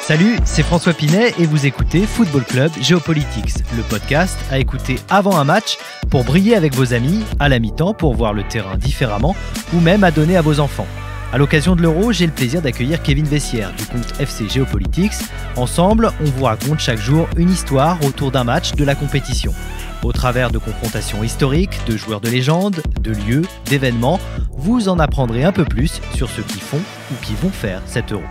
Salut, c'est François Pinet et vous écoutez Football Club Géopolitics, le podcast à écouter avant un match pour briller avec vos amis, à la mi-temps pour voir le terrain différemment ou même à donner à vos enfants. À l'occasion de l'Euro, j'ai le plaisir d'accueillir Kevin Vessière du compte FC Géopolitics. Ensemble, on vous raconte chaque jour une histoire autour d'un match de la compétition. Au travers de confrontations historiques, de joueurs de légende, de lieux, d'événements, vous en apprendrez un peu plus sur ceux qui font ou qui vont faire cet Euro.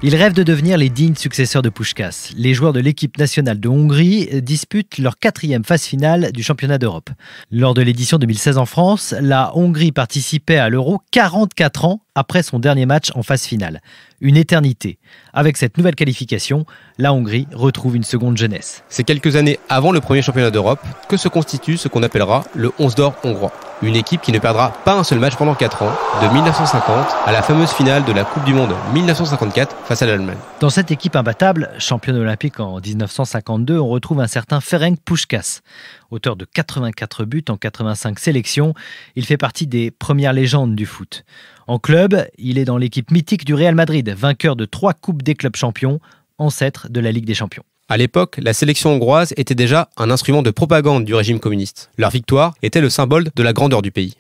Ils rêvent de devenir les dignes successeurs de Puskás. Les joueurs de l'équipe nationale de Hongrie disputent leur 4e phase finale du championnat d'Europe. Lors de l'édition 2016 en France, la Hongrie participait à l'Euro 44 ans après son dernier match en phase finale. Une éternité. Avec cette nouvelle qualification, la Hongrie retrouve une seconde jeunesse. C'est quelques années avant le premier championnat d'Europe que se constitue ce qu'on appellera le 11 d'or hongrois. Une équipe qui ne perdra pas un seul match pendant 4 ans, de 1950 à la fameuse finale de la Coupe du Monde 1954 face à l'Allemagne. Dans cette équipe imbattable, championne olympique en 1952, on retrouve un certain Ferenc Puskás. Auteur de 84 buts en 85 sélections, il fait partie des premières légendes du foot. En club, il est dans l'équipe mythique du Real Madrid, vainqueur de 3 coupes des clubs champions, ancêtre de la Ligue des champions. À l'époque, la sélection hongroise était déjà un instrument de propagande du régime communiste. Leur victoire était le symbole de la grandeur du pays.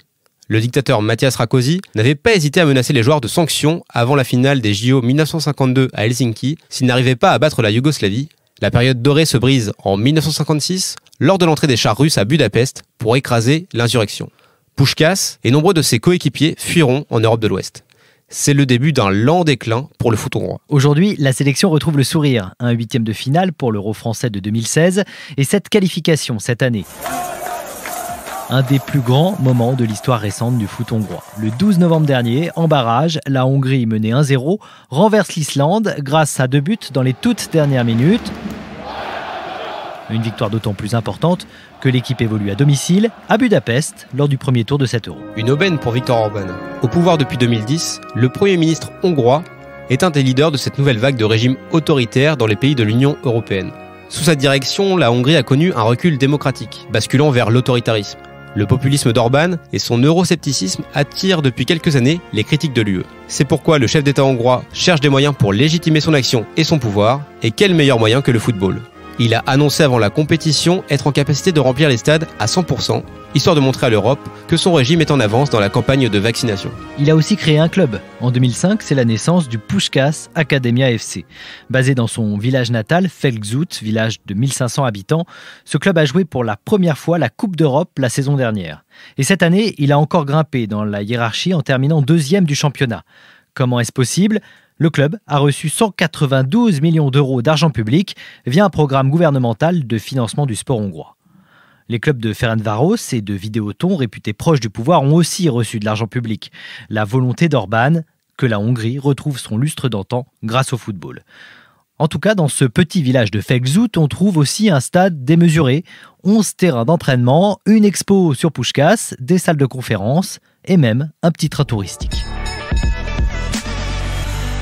Le dictateur Matyás Rákosi n'avait pas hésité à menacer les joueurs de sanctions avant la finale des JO 1952 à Helsinki s'ils n'arrivaient pas à battre la Yougoslavie. La période dorée se brise en 1956 lors de l'entrée des chars russes à Budapest pour écraser l'insurrection. Puskás et nombreux de ses coéquipiers fuiront en Europe de l'Ouest. C'est le début d'un lent déclin pour le foot hongrois. Aujourd'hui, la sélection retrouve le sourire. Un 8e de finale pour l'Euro français de 2016 et cette qualification cette année. Un des plus grands moments de l'histoire récente du foot hongrois. Le 12 novembre dernier, en barrage, la Hongrie menée 1-0 renverse l'Islande grâce à 2 buts dans les toutes dernières minutes. Une victoire d'autant plus importante que l'équipe évolue à domicile, à Budapest, lors du premier tour de cet Euro. Une aubaine pour Viktor Orbán. Au pouvoir depuis 2010, le Premier ministre hongrois est un des leaders de cette nouvelle vague de régime autoritaire dans les pays de l'Union européenne. Sous sa direction, la Hongrie a connu un recul démocratique, basculant vers l'autoritarisme. Le populisme d'Orbán et son euroscepticisme attirent depuis quelques années les critiques de l'UE. C'est pourquoi le chef d'État hongrois cherche des moyens pour légitimer son action et son pouvoir, et quel meilleur moyen que le football. Il a annoncé avant la compétition être en capacité de remplir les stades à 100%, histoire de montrer à l'Europe que son régime est en avance dans la campagne de vaccination. Il a aussi créé un club. En 2005, c'est la naissance du Puskás Academia FC. Basé dans son village natal, Felczút, village de 1500 habitants, ce club a joué pour la première fois la Coupe d'Europe la saison dernière. Et cette année, il a encore grimpé dans la hiérarchie en terminant 2e du championnat. Comment est-ce possible ? Le club a reçu 192 millions d'euros d'argent public via un programme gouvernemental de financement du sport hongrois. Les clubs de Ferencváros et de Videoton, réputés proches du pouvoir, ont aussi reçu de l'argent public. La volonté d'Orbán que la Hongrie retrouve son lustre d'antan grâce au football. En tout cas, dans ce petit village de Felczút, on trouve aussi un stade démesuré, 11 terrains d'entraînement, une expo sur Puskás, des salles de conférence et même un petit train touristique.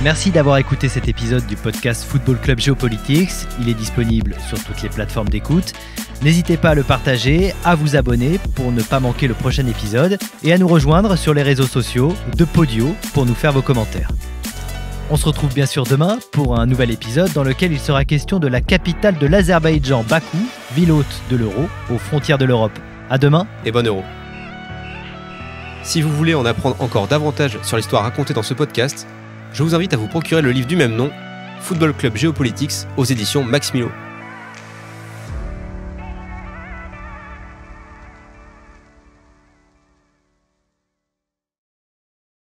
Merci d'avoir écouté cet épisode du podcast Football Club Géopolitics. Il est disponible sur toutes les plateformes d'écoute. N'hésitez pas à le partager, à vous abonner pour ne pas manquer le prochain épisode et à nous rejoindre sur les réseaux sociaux de Podio pour nous faire vos commentaires. On se retrouve bien sûr demain pour un nouvel épisode dans lequel il sera question de la capitale de l'Azerbaïdjan, Bakou, ville hôte de l'Euro, aux frontières de l'Europe. À demain et bon Euro. Si vous voulez en apprendre encore davantage sur l'histoire racontée dans ce podcast, je vous invite à vous procurer le livre du même nom, Football Club Géopolitics, aux éditions Max Milo.